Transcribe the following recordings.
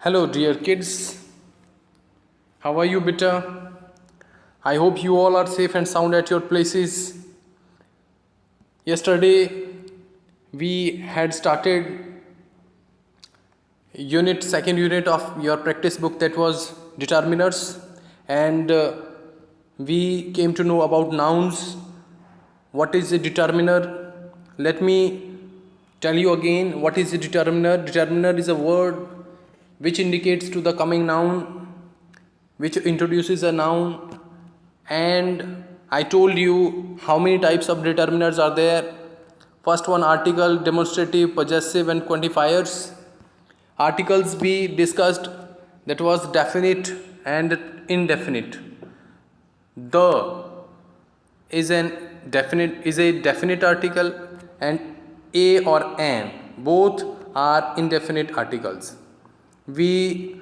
Hello, dear kids. How are you, beta? I hope you all are safe and sound at your places. Yesterday, we had started second unit of your practice book, that was determiners, and we came to know about nouns. What is a determiner? Let me tell you again what is a determiner. Determiner is a word which indicates to the coming noun, which introduces a noun. And I told you how many types of determiners are there. First one, article, demonstrative, possessive and quantifiers. Articles we discussed, that was definite and indefinite. The is a definite article, and a or an both are indefinite articles. We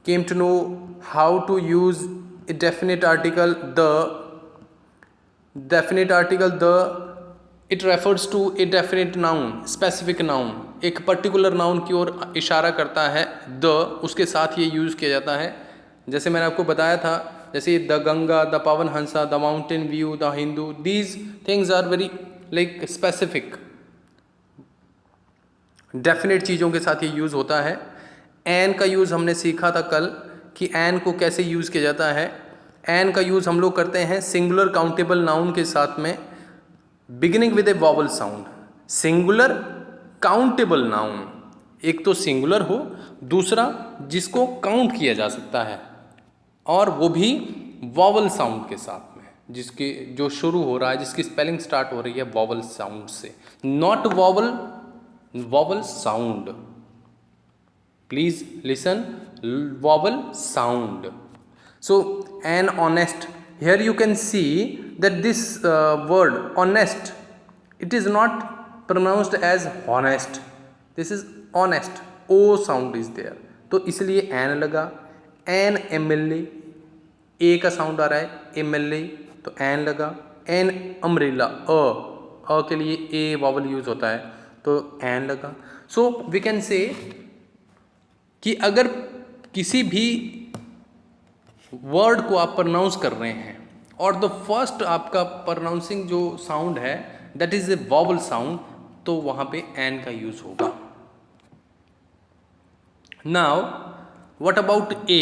came to know how to use a definite article the. It refers to a definite noun, specific noun, एक particular noun की ओर इशारा करता है. The उसके साथ ये use किया जाता है. जैसे मैंने आपको बताया था, जैसे the Ganga, the Pawan Hans, the mountain view, the Hindu, these things are very like specific. Definite चीज़ों के साथ ये यूज़ होता है. एन का यूज़ हमने सीखा था कल कि एन को कैसे यूज़ किया जाता है. एन का यूज़ हम लोग करते हैं सिंगुलर काउंटेबल नाउन के साथ में, beginning with a vowel sound. Singular countable noun, एक तो सिंगुलर हो, दूसरा जिसको काउंट किया जा सकता है, और वो भी वॉवल साउंड के साथ में, जिसके जो शुरू हो रहा है, जिसकी स्पेलिंग स्टार्ट हो रही है वॉवल साउंड से. Not vowel sound. Please listen, vowel sound. So an honest, here you can see that this word honest, it is not pronounced as honest, this is honest. O sound is there, तो इसलिए an लगा. an MLA, a का sound आ रहा है MLA, तो an लगा. an umbrella, अ के लिए a vowel यूज होता है, तो an लगा. so we can say कि अगर किसी भी वर्ड को आप प्रोनाउंस कर रहे हैं और द फर्स्ट आपका प्रोनाउंसिंग जो साउंड है that is A vowel sound, तो वहां पे एन का यूज होगा. Now what about A?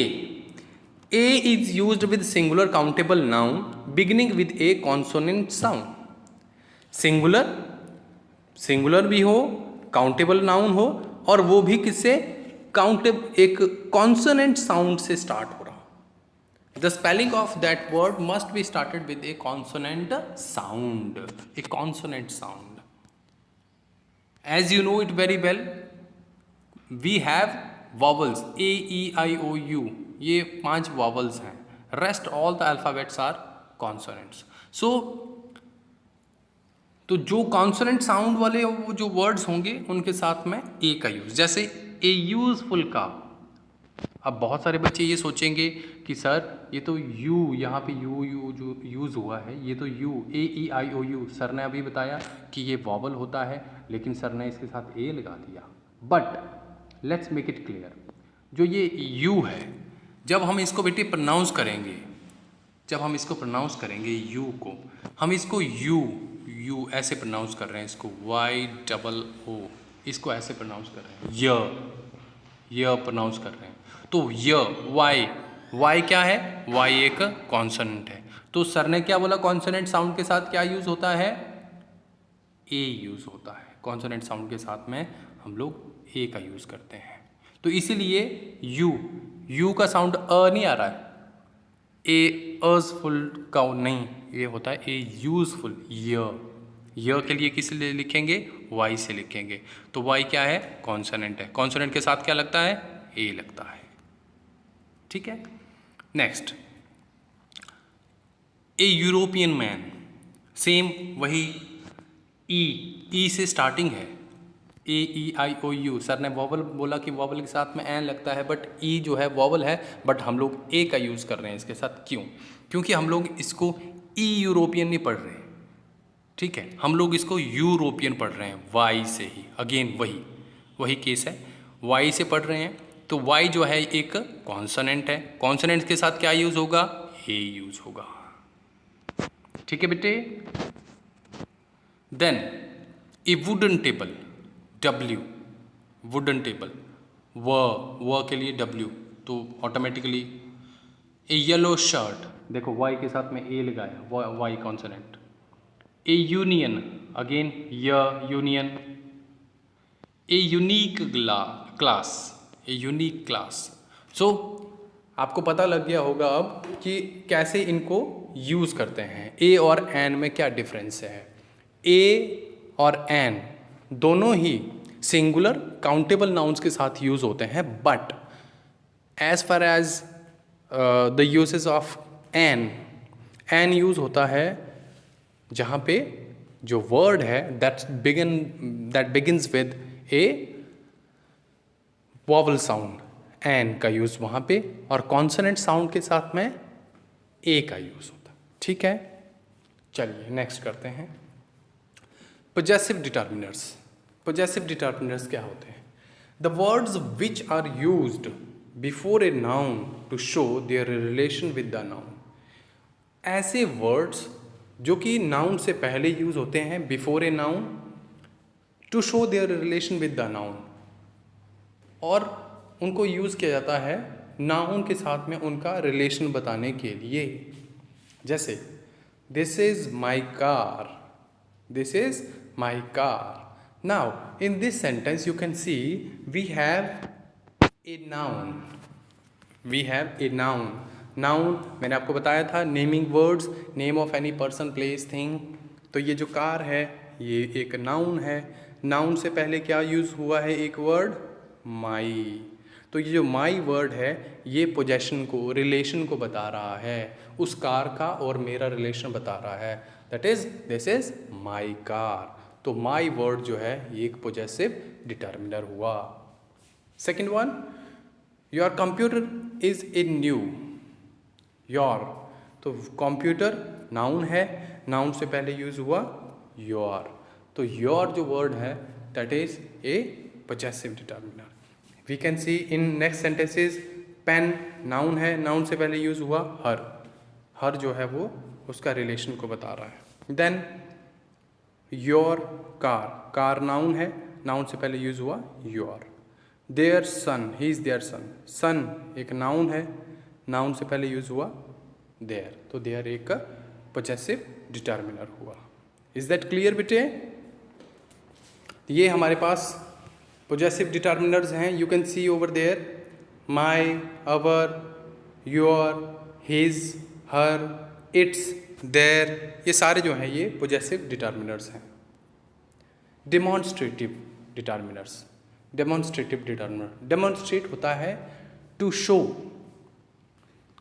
A is used with singular countable noun beginning with a consonant sound. Singular भी हो, काउंटेबल नाउन हो, और वो भी किससे? काउंटेबल, एक कॉन्सोनेंट साउंड से स्टार्ट हो रहा. The spelling of that word must be started with a consonant sound. A consonant sound, as you know it very well, we have vowels A, E, I, O, U, ये 5 vowels हैं. Rest all the alphabets are consonants. So तो जो consonant sound वाले वो जो words होंगे उनके साथ में ए का यूज. जैसे ए यूजफुल का, अब बहुत सारे बच्चे ये सोचेंगे कि सर ये तो यू, यहाँ पे यू जो यूज़ हुआ है, ये तो you, A, E, I, O, U, sir ने अभी बताया कि ये वॉवल होता है, लेकिन सर ने इसके साथ ए लगा दिया. But let's make it clear, जो ये यू है, जब हम इसको बेटे प्रोनाउंस करेंगे, यू को, हम इसको यू ऐसे प्रोनाउंस कर रहे हैं, इसको YOO, इसको ऐसे प्रोनाउंस कर रहे हैं, य प्रोनाउंस कर रहे हैं. तो य, वाई क्या है? वाई एक कॉन्सोनेंट है. तो सर ने क्या बोला? कॉन्सोनेंट साउंड के साथ क्या यूज होता है? ए यूज होता है. कॉन्सोनेंट साउंड के साथ में हम लोग ए का यूज करते हैं. तो इसीलिए यू का साउंड अ नहीं आ रहा है, ए अजफुल का नहीं, ये होता है ए यूजफुल. य के लिए किस लिए लिखेंगे? वाई से लिखेंगे. तो वाई क्या है? कॉन्सोनेंट है. कॉन्सोनेंट के साथ क्या लगता है? ए लगता है. ठीक है. नेक्स्ट, ए यूरोपियन मैन, सेम वही ई से स्टार्टिंग है. A, E, I, O, U, sir ने वॉवल बोला कि वॉवल के साथ में एन लगता है, बट ई जो है वॉवल है, बट हम लोग ए का यूज़ कर रहे हैं इसके साथ. क्यों? क्योंकि हम लोग इसको ई यूरोपियन नहीं पढ़ रहे. ठीक है, हम लोग इसको यूरोपियन पढ़ रहे हैं वाई से ही. अगेन वही केस है, वाई से पढ़ रहे हैं. तो y जो है एक कॉन्सोनेंट है, कॉन्सोनेंट के साथ क्या यूज होगा, a यूज होगा। ठीक है बेटे। Then a wooden table, w, wooden table, व के लिए w, तो ऑटोमेटिकली ए येलो शर्ट, देखो y के साथ में a लगाया, y consonant. A union, again union. A unique class, a unique class. So आपको पता लग गया होगा अब कि कैसे इनको यूज़ करते हैं। ए और एन में क्या डिफरेंस है। ए और एन दोनों ही सिंगुलर काउंटेबल नाउन्स के साथ यूज़ होते हैं, but as far as the uses of an use होता है जहाँ पे जो वर्ड है that begins with a vowel sound, an का यूज़ वहाँ पे, और कॉन्सोनेंट साउंड के साथ में ए का यूज़ होता है। ठीक है, चलिए नेक्स्ट करते हैं। Possessive determiners. पोजेसिव डिटर्मिनर्स क्या होते हैं? The words which are used before a noun to show their relation with the noun. ऐसे वर्ड्स जो कि नाउन से पहले यूज होते हैं before a noun to show their relation with the noun, और उनको यूज़ किया जाता है नाउन के साथ में उनका रिलेशन बताने के लिए। जैसे this is my car, this is my car. Now in this sentence you can see we have a noun, we have a noun. Noun मैंने आपको बताया था, naming words, name of any person, place, thing. तो ये जो car है ये एक नाउन है। नाउन से पहले क्या यूज़ हुआ है, एक वर्ड माई। तो ये जो माई वर्ड है ये पोजेशन को, रिलेशन को बता रहा है, उस कार का और मेरा रिलेशन बता रहा है। That is this is my car. तो माई वर्ड जो है ये एक पोजेसिव डिटर्मिनर हुआ। Second one, your computer is a new. Your, तो कंप्यूटर नाउन है, नाउन से पहले यूज हुआ योर। तो योर जो वर्ड है that is a possessive determiner. We can see in next sentences, pen noun है, नाउन से पहले यूज हुआ हर। हर जो है वो उसका रिलेशन को बता रहा है। Then your car, car noun है, नाउन से पहले यूज हुआ your. Their son, he is their son. Son एक नाउन है, नाउन से पहले यूज हुआ देयर। तो देयर एक पोजेसिव डिटर्मिनर हुआ। इज दैट क्लियर बेटे? ये हमारे पास पोजेसिव डिटर्मिनर्स हैं। You can see over there my, our, your, his, her, its, their, ये सारे जो हैं ये पोजेसिव डिटर्मिनर्स हैं। Demonstrative determiners. Demonstrative determiner, demonstrate होता है टू शो,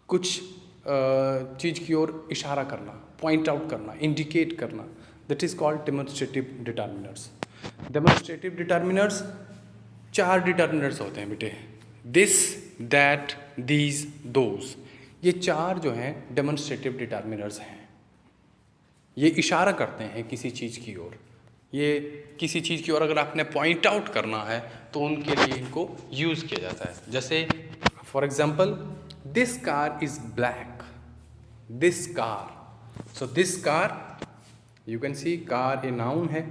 कुछ चीज़ की ओर इशारा करना, पॉइंट आउट करना, इंडिकेट करना, that is called demonstrative determiners. Demonstrative determiners चार डिटर्मिनर्स होते हैं बेटे, दिस, दैट, दीज, दोज। ये चार जो हैं डेमॉन्स्ट्रेटिव डिटर्मिनर्स हैं। ये इशारा करते हैं किसी चीज़ की ओर। ये किसी चीज़ की ओर अगर आपने पॉइंट आउट करना है तो उनके लिए इनको यूज़ किया जाता है। जैसे for example, this car is black, this car. So this car, you can C car a noun है,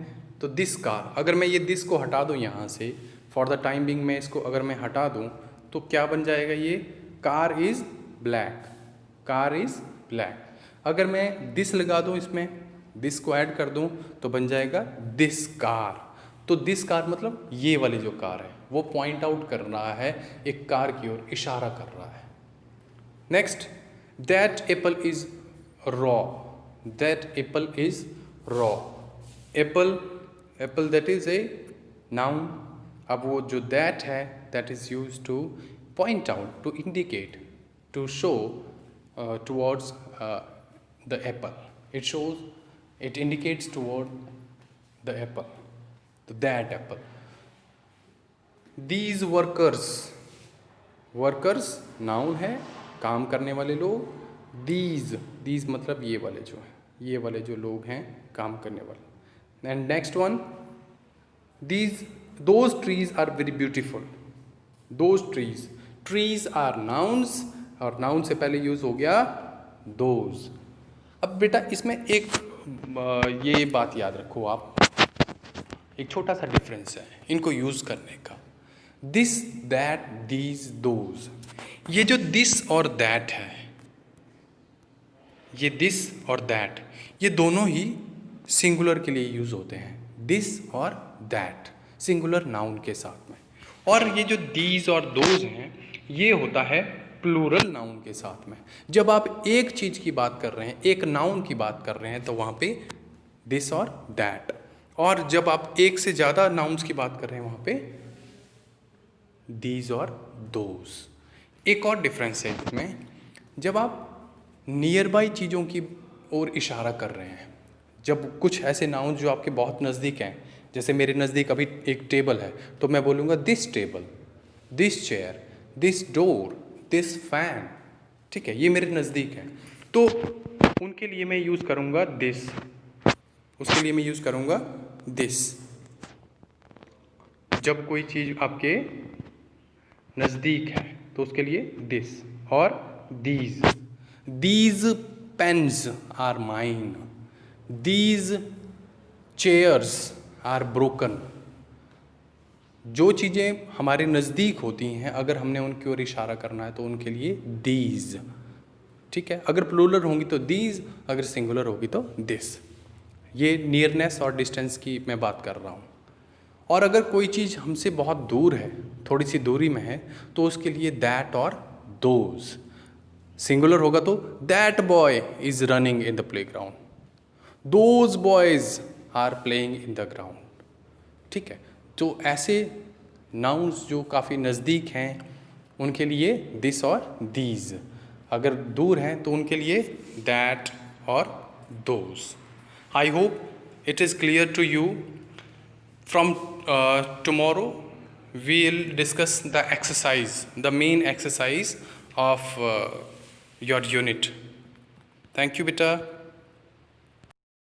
तो दिस कार, अगर मैं ये दिस को हटा दूँ यहाँ से, फॉर द टाइम बिंग मैं इसको अगर मैं हटा दूँ तो क्या बन जाएगा, ये car is black, car is black. अगर मैं दिस लगा दूँ, इसमें दिस को ऐड कर दूँ तो बन जाएगा दिस कार। तो दिस कार मतलब ये वाली जो कार है वो पॉइंट आउट कर रहा है, एक कार की ओर इशारा कर रहा है। Next, that apple is raw, that apple is raw. Apple, apple that is a noun. अब वो जो दैट है that is use to point out, to indicate, to show towards the apple. It shows, it indicates toward the apple, so that apple. These workers, workers noun है, काम करने वाले लोग। these मतलब ये वाले जो हैं, ये वाले जो लोग हैं काम करने वाले। and next one, those trees are very beautiful, those trees, trees are nouns, और नाउन से पहले यूज हो गया दोज। अब बेटा इसमें एक ये बात याद रखो आप, एक छोटा सा डिफरेंस है इनको यूज करने का। दिस, दैट, दीज, दोज, ये जो दिस और दैट है, ये दिस और दैट, ये दोनों ही सिंगुलर के लिए यूज होते हैं। दिस और दैट सिंगुलर नाउन के साथ में, और ये जो दीज और दोज हैं ये होता है प्लूरल नाउन के साथ में। जब आप एक चीज की बात कर रहे हैं, एक नाउन की बात कर रहे हैं, तो वहां पे दिस और दैट, और जब आप एक से ज़्यादा नाउन्स की बात कर रहे हैं वहाँ पे दीज और दोज। एक और डिफरेंस है इसमें, जब आप नियर बाई चीज़ों की ओर इशारा कर रहे हैं, जब कुछ ऐसे नाउन्स जो आपके बहुत नज़दीक हैं, जैसे मेरे नज़दीक अभी एक टेबल है, तो मैं बोलूँगा this table, this chair, this door, this fan, ठीक है, ये मेरे नज़दीक है, तो उनके लिए मैं यूज़ करूँगा दिस, उसके लिए मैं यूज़ करूँगा दिस। जब कोई चीज़ आपके नज़दीक है तो उसके लिए दिस। और these, these pens are mine, these chairs are broken. जो चीज़ें हमारे नज़दीक होती हैं, अगर हमने उनकी ओर इशारा करना है तो उनके लिए दीज, ठीक है। अगर प्लूरल होंगी तो दीज, अगर सिंगुलर होगी तो दिस। ये नियरनेस और डिस्टेंस की मैं बात कर रहा हूँ। और अगर कोई चीज़ हमसे बहुत दूर है, थोड़ी सी दूरी में है, तो उसके लिए दैट और दोज। सिंगुलर होगा तो that boy is running in the playground, those boys are playing in the ground, ठीक है। तो ऐसे नाउन्स जो काफ़ी नज़दीक हैं उनके लिए दिस और दीज, अगर दूर हैं तो उनके लिए दैट और those. I hope it is clear to you. From tomorrow, we'll discuss the exercise, the main exercise of your unit. Thank you, beta.